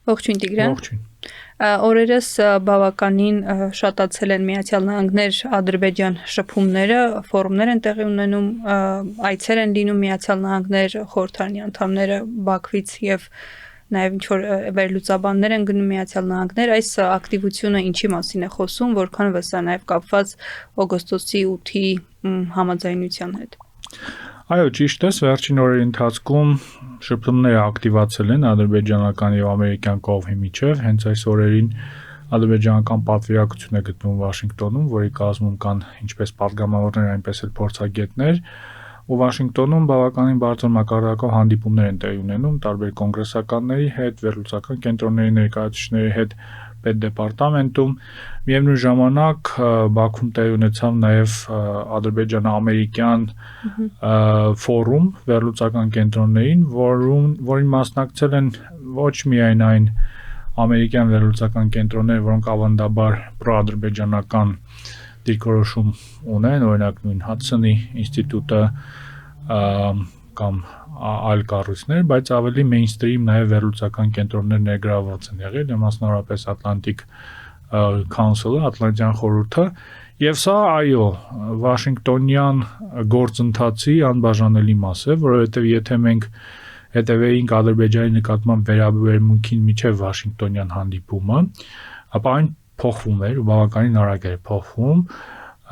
Ողջույն Տիգրան։ Ողջույն։ Օրերս բավականին շատացել են Միացյալ Նահանգներ Ադրբեջան շփումները, ֆորումներ են տեղի ունենում, այցեր են լինում Միացյալ Նահանգներ խորհրդարանի անդամները Բաքվից եւ նաեւ ինչ որ վերլուծաբաններ են գնում Միացյալ Նահանգներ, այս ակտիվությունը ինչի մասին է խոսում, որքանով է սա նաեւ կապված օգոստոսի 8-ի համաձայնության հետ։ Այո, ճիշտ է, վերջին օրերի ընթացքում շփումները ակտիվացել են ադրբեջանական եւ ամերիկյան կողմի միջեւ, հենց այս օրերին ադրբեջանական պատվիրակություն է գտնվում Վաշինգտոնում, որի կազմում կան ինչպես պատգամավորներ, այնպես էլ փորձագետներ, ու Վաշինգտոնում բավականին բարձր մակարդակով հանդիպումներ են տեղի ունենում տարբեր կոնգրեսականների հետ, վերլուծական կենտրոնների ներկայացուցիչների հետ, պետդեպարտամենտում, միևնույն ժամանակ Բաքվում տեղի ունեցավ նաև ադրբեջանա-ամերիկյան ֆորում վերլուծական կենտրոններին, որին մասնակցել են ոչ միայն այն ամերիկյան վերլուծական կենտրոններ, որոնք ավանդաբար պրոադրբեջանական դիրքորոշում ունեն, օրինակ նույն Հադսոնի ինստիտուտը կամ այլ կառույցներ, բայց ավելի մեյնսթրիմ նաև վերլուծական կենտրոններ ներգրավված են եղել, մասնավորապես Atlantic Council-ը, Ատլանտյան խորհուրդը, եւ սա այո, Վաշինգտոնյան գործընթացի անբաժանելի մաս է, որովհետեւ եթե մենք հետևեինք Ադրբեջանի նկատմամբ վերաբերմունքին միջև Վաշինգտոնյան հանդիպումը, ապա այն փոխվում էր ու բավականին արագ էր փոխվում։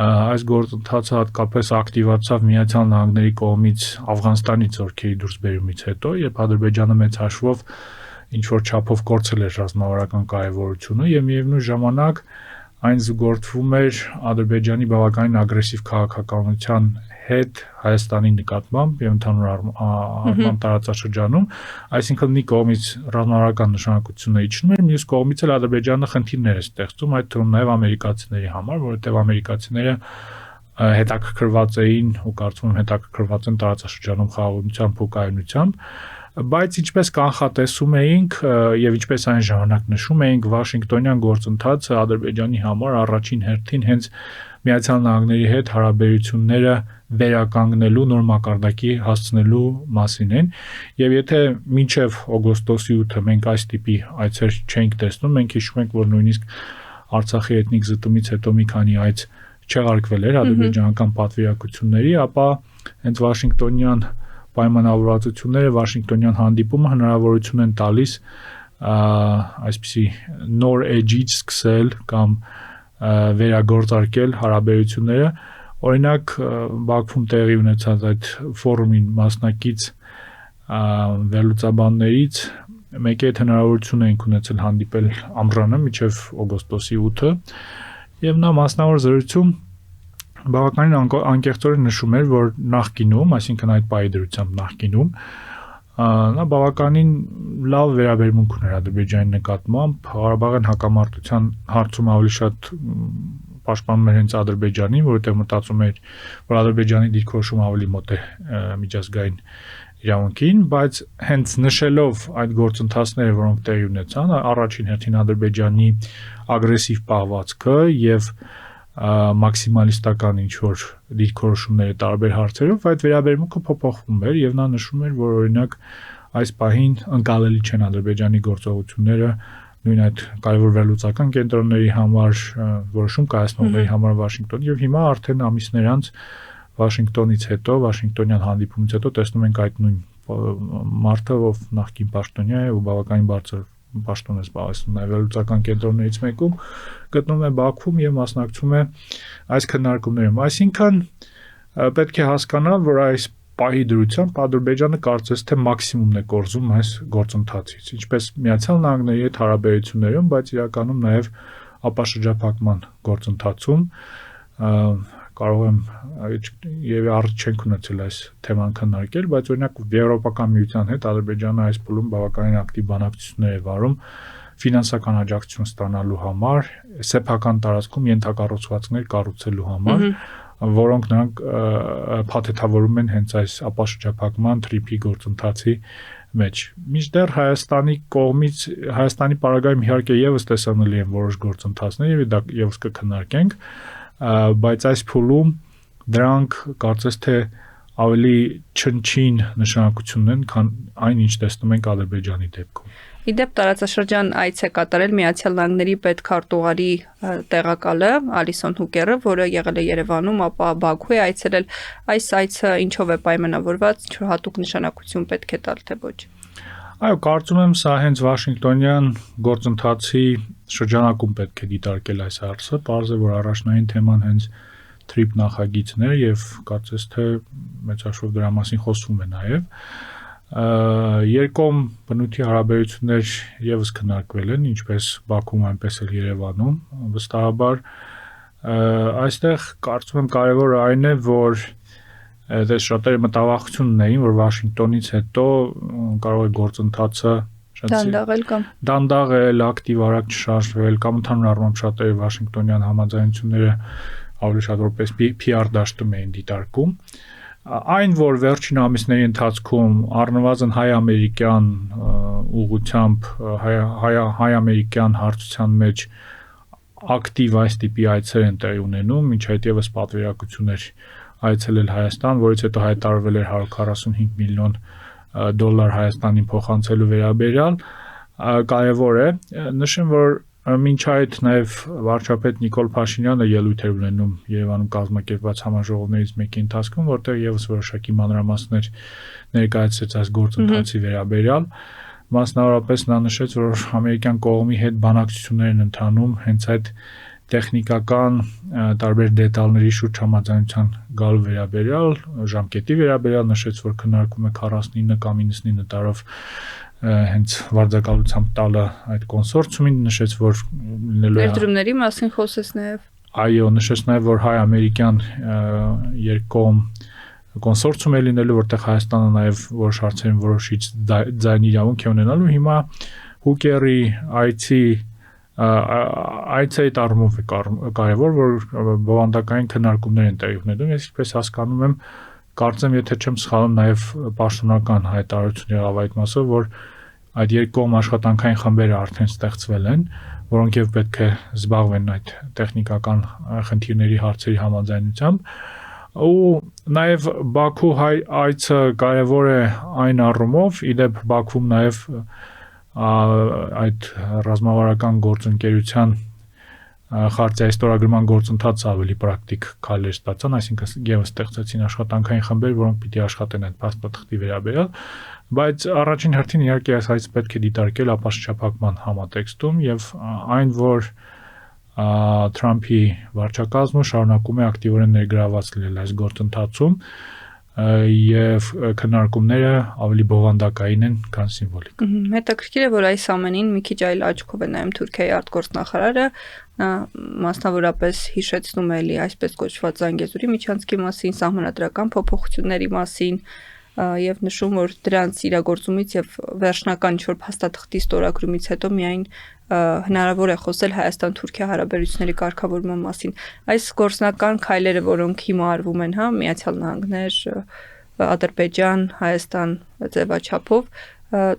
Այս գործընթացը հատկապես ակտիվացավ Միացյալ Նահանգների կողմից Աֆղանստանի ծորքերի դուրսբերումից հետո, երբ Ադրբեջանը մեծ հաշվով ինչ որ չափով կորցրել էր ռազմավարական կարևորությունը եւ միևնույն ժամանակ այն զուգորդվում էր Ադրբեջանի բավականին ագրեսիվ քաղաքականության հետ Հայաստանի նկատմամբ եւ ընդհանուր առմամբ տարածաշրջանում, այսինքն մի կողմից ռազմավարական նշանակությունը իջնում էր, մյուս կողմից էլ Ադրբեջանը խնդիրներ է ստեղծում, այդ թվում նաեւ ամերիկացիների համար, որովհետեւ ամերիկացիները հետաքրքրված էին ու կարծում եմ հետաքրքրված են տարածաշրջանում խաղաղությամբ ու կայունությամբ, բայց ինչպես կանխատեսում էինք եւ ինչպես այն ժամանակ նշում էինք, Վաշինգտոնյան գործընթացը Ադրբեջանի համար առաջին հերթին հենց Միացյալ Նահանգների հետ հարաբերությունները վերականգնելու նոր մակարդակի հասցնելու մասին են եւ եթե մինչեւ օգոստոսի 8-ը մենք այս տիպի այցեր չենք տեսնում, մենք հիշում ենք, որ նույնիսկ Արցախի էթնիկ զտումից հետո մի քանի այց չեղարկվել էր ադրբեջանական պատվիրակությունների, ապա հենց Վաշինգտոնյան պայմանավորվածությունները, Վաշինգտոնյան հանդիպումը հնարավորություն են տալիս այսպիսի նոր էջից սկսել կամ վերագործարկել հարաբերությունները, օրինակ Բաքվում տեղի ունեցած այդ ֆորումին մասնակից վերլուծաբաններից մեկի հետ հնարավորություն ենք ունեցել հանդիպել ամռանը մինչև օգոստոսի 8-ը եւ նա մասնավոր զրույցում բավականին անկեղծորեն նշում էր, որ նախկինում, այսինքն այդ պահի դրությամբ նախկինում նա բավականին լավ վերաբերմունք ուներ Ադրբեջանի նկատմամբ, Ղարաբաղյան հակամարտության հարցում ավելի շատ պաշտպանում էր հենց Ադրբեջանին, որովհետև մտածում էր, որ Ադրբեջանի դիրքորոշումը ավելի մոտ է միջազգային իրավունքին, բայց հենց նշելով այդ գործընթացները, որոնք տեղի ունեցան, առաջին հերթին Ադրբեջանի ագրեսիվ պահվածքը եւ մաքսիմալիստական ինչ-որ դիրքորոշումները տարբեր հարցերով, այդ վերաբերմունքը փոփոխվում էր եւ նա նշում էր, որ օրինակ այս պահին ընկալելի չեն Ադրբեջանի գործողությունները նույն այդ կարևոր վերլուծական կենտրոնների համար, որոշում կայացնողների համար Վաշինգտոն եւ հիմա արդեն ամիսներ անց Վաշինգտոնից հետո, Վաշինգտոնյան հանդիպումից հետո տեսնում ենք այդ նույն մարդը, ով նախկին պաշտոնյա է ու բավականին բարձր պաշտոն է զբաղեցնում նաև վերլուծական կենտրոններից մեկում, գտնվում է Բաքվում եւ մասնակցում է այս քննարկումներում։ Այսինքն պետք է հասկանալ, որ այս պահի դրությամբ Ադրբեջանը կարծես թե մաքսիմումն է կորզում այս գործընթացից, ինչպես Միացյալ Նահանգների հետ հարաբերություններում, բայց իրականում նաև ապաշրջափակման գործընթացում կարող եմ եւ առիթ չենք ունեցել այս թեման քննարկել, բայց օրինակ Եվրոպական միության հետ Ադրբեջանը այս փուլում բավականին ակտիվ բանակցություններ է վարում ֆինանսական աջակցություն ստանալու համար, սեփական տարածքում ենթակառուցվածքներ կառուցելու համար, որոնք նրանք փաթեթավորում են հենց այս ապաշրջափակման թրիփի գործընթացի մեջ։ Մինչդեռ Հայաստանի կողմից Հայաստանի պարագայում իհարկե եւս տեսանելի են որոշ գործընթացներ եւ դա եւս կքննարկենք, բայց այս փուլում դրանք կարծես թե ավելի չնչին նշանակություն ունեն, քան այն ինչ տեսնում ենք Ադրբեջանի դեպքում։ Իդեպ տարածաշրջան այց է կատարել Միացյալ Նահանգների պետքարտուղարի տեղակալը Ալիսոն Հուկերը, որը եղել է Երևանում, ապա Բաքու է այցելել։ Այս այցը ինչով է պայմանավորված, ինչ-որ հատուկ նշանակություն պետք է տալ, թե ոչ։ Այո, կարծում եմ սա հենց Վաշինգտոնյան գործընթացի շրջանակում պետք է դիտարկել այս հարցը, պարզ է, որ առաջնային թեման հենց TRIP նախագիծն է եւ կարծես թե մեծաշով դրա մասին խոսվում է նաեւ։ Երկկողմ բնույթի հարաբերություններ եւս քննարկվել են, ինչպես Բաքվում, այնպես էլ Երևանում։ Վստահաբար այստեղ կարծում եմ կարևորը այն է, որ դες շատերը մտավախություն ունեին, որ Վաշինգտոնից հետո կարող է գործընթացը դանդաղել, ակտիվ արագ չշարժվել, կամ ընդհանուր առմամբ շատերը Վաշինգտոնյան համաձայնությունները ավելի շատ որպես PR դաշտում էին դիտարկում։ Այն, որ վերջին ամիսների ընթացքում առնվազն հայ-ամերիկյան ուղղությամբ հայ-ամերիկյան հարցության մեջ ակտիվ այս տիպի այցեր են տեղի ունենում, ինչ այդ եւս պատվիրակություններ այցելել Հայաստան, որից հետո հայտարարվել էր $145 միլիոն Հայաստանին փոխանցելու վերաբերյալ, կարևոր է։ Նշեմ, որ մինչ այդ նաև վարչապետ Նիկոլ Փաշինյանը ելույթ էր ունենում Երևանում կազմակերպված համաժողովներից մեկի ընթացքում, որտեղ եւս որոշակի մանրամասներ ներկայացրեց այս գործընթացի վերաբերյալ։ Մասնավորապես նա նշեց, որ ամերիկյան կողմի հետ բանակցություններ են ընթանում հենց այդ տեխնիկական տարբեր դետալների շուրջ համաձայնության գալու վերաբերյալ, ժամկետի վերաբերյալ նշեց, որ քննարկում է 49 կամ 99 տարով հենց վարձակալությամբ տալը այդ կոնսորցիումին, նշեց, որ լինելու է ներդրումների մասին խոսեց նաև։ Այո, նշեց նաև, որ հայ-ամերիկյան երկկողմ կոնսորցիում է լինելու, որտեղ Հայաստանը նաև որոշ հարցերին որոշիչ ձայնի իրավունք է ունենալու։ Հիմա Հուկերի այցի առումով է կարևոր, որ բովանդակային քննարկումներ են տեղի ունենում։ Ես ինչպես հասկանում եմ, կարծեմ, եթե չեմ սխալվում, նաև պաշտոնական հայտարարություն եղավ այդ մասով, որ այդ երկկողմ աշխատանքային խմբերը արդեն ստեղծվել են, որոնք եւ պետք է զբաղվեն այդ տեխնիկական խնդիրների հարցերի համաձայնությամբ։ Ու նաև Բաքու այցը կարևոր է այն առումով, իդեպ Բաքվում նաև այդ ռազմավարական գործընկերության խարտիայի ստորագրման գործընթացը ավելի պրակտիկ քայլեր ստացան, այսինքն եւս ստեղծեցին աշխատանքային խմբեր, որոնք պիտի աշխատեն այդ փաստաթղթի վերաբերյալ, բայց առաջին հերթին իհարկե այս պետք է դիտարկել ապաշրջափակման համատեքստում եւ այն, որ Թրամփի վարչակազմը շարունակում է ակտիվորեն ներգրավված լինել այս գործընթացում եւ քննարկումները ավելի բովանդակային են, քան սիմվոլիկ։ Հետաքրքիր է, որ այս ամենին մի քիչ այլ աչքով է նայում Թուրքիայի արտգործնախարարը, մասնավորապես հիշեցնում է էլի այսպես կոչված Զանգեզուրի միջանցքի մասին, սահմանադրական փոփոխությունների մասին եւ նշում, որ դրանց իրագործումից եւ վերջնական ինչ-որ փաստաթղթի ստորագրումից հետո միայն հնարավոր է խոսել Հայաստան-Թուրքիա հարաբերությունների կարգավորման մասին։ Այս գործնական քայլերը, որոնք հիմա արվում են, Միացյալ Նահանգներ, Ադրբեջան, Հայաստան ձևաչափով,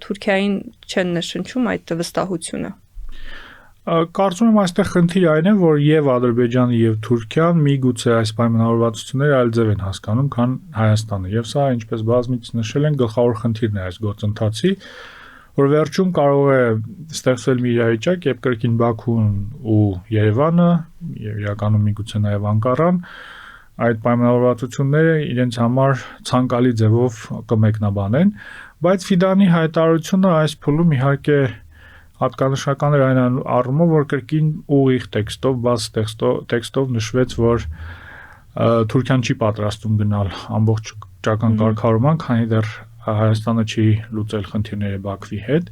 Թուրքիային չեն նշնչում այդ վստահությունը։ Կարծում եմ այստեղ խնդիրը այն է, որ եւ Ադրբեջանը եւ Թուրքիան միգուցե այս պայմանավորվածությունները այլ ձև են հասկանում, քան Հայաստանը։ Եվ սա, ինչպես բազմիցս նշել են, գլխավոր խնդիրն է այս գործընթացի, որ վերջում կարող է ստեղծվել մի իրավիճակ, երբ կրկին Բաքուն ու Երևանը եւ իրականում միգուցե նաեւ Անկարան այդ պայմանավորվածությունները իրենց համար ցանկալի ձևով կմեկնաբանեն, բայց Ֆիդանի հայտարարությունը այս փուլում իհարկե հատկանշական էր այն առումով, որ կրկին ուղիղ տեքստով, բաց տեքստով նշվեց, որ Թուրքիան չի պատրաստում գնալ ամբողջ ճական կարգավորման, քանի դեռ Հայաստանը չի լուծել խնդիրները Բաքվի հետ,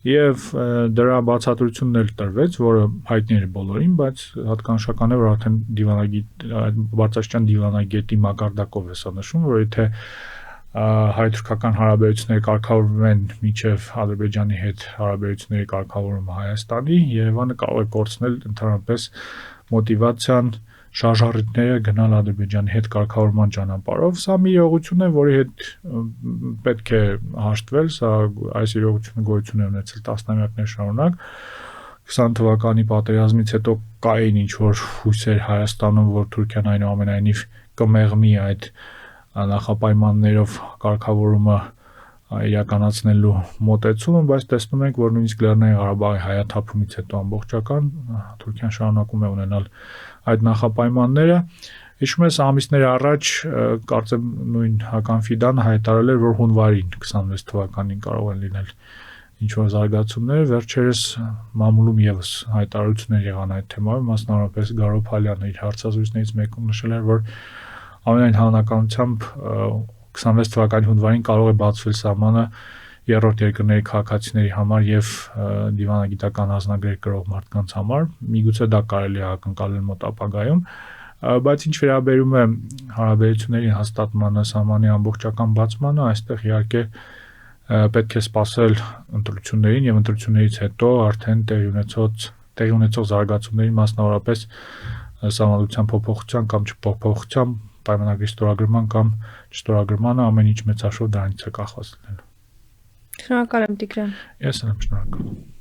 եւ դրա բացատրությունն էլ տրվեց, որը հայտնի էր բոլորին, բայց հատկանշական է, որ արդեն բարձրաստիճան դիվանագետի մակարդակով է սա նշում, որ եթե հայ-թուրքական հարաբերությունները կարգավորվում են մինչև Ադրբեջանի հետ հարաբերությունների կարգավորումը Հայաստանի, Երևանը կարող է կորցնել ընդհանրապես մոտիվացիան շարժառիթները գնալ Ադրբեջանի հետ կարգավորման ճանապարհով։ Սա մի իրողություն է, որի հետ պետք է հաշտվել, սա այս իրողությունը գոյություն է ունեցել տասնամյակներ շարունակ։ 20 թվականի պատերազմից հետո կային ինչ-որ հույսեր Հայաստանում, որ Թուրքիան այնուամենայնիվ կմեղմի այդ նախապայմաններով կարգավորումը իրականացնելու մոտեցումը, բայց տեսնում ենք, որ նույնիսկ Լեռնային Ղարաբաղի հայաթափումից հետո ամբողջական Թուրքիան շարունակում է ունենալ այդ նախապայմանները։ Հիշում ես ամիսներ առաջ կարծեմ նույն Հական Ֆիդանը հայտարարել էր, որ հունվարին 26 թվականին կարող են լինել ինչ-որ զարգացումներ, վերջերս մամուլում եւս հայտարարություններ եղան այդ թեմայով, մասնավորապես Գարո Փալյանը իր հարցազրույցներից մեկում նշել էր, որ ամենայն հավանականությամբ 26 թվականի հունվարին կարող է բացվել սահմանը երրորդ երկրների քաղաքացիների համար եւ դիվանագիտական հանձնագրեր կրող մարդկանց համար, միգուցե դա կարելի է ակնկալել մոտ ապագայում, բայց ինչ վերաբերում է հարաբերությունների հաստատմանը, սահմանի ամբողջական բացմանը, այստեղ իհարկե պետք է սպասել ընտրություններին եւ ընտրություններից հետո արդեն տեղի ունեցող զարգացումների, մասնավորապես սահմանադրության փոփոխության կամ չփոփոխության, պայմանագրի ստորագրման կամ չստորագրմանը, ամեն ինչ մեծաշով դրանից է կախված լինելու։ Շնորհակալ եմ Տիգրան։ Ես եմ շնորհակալ։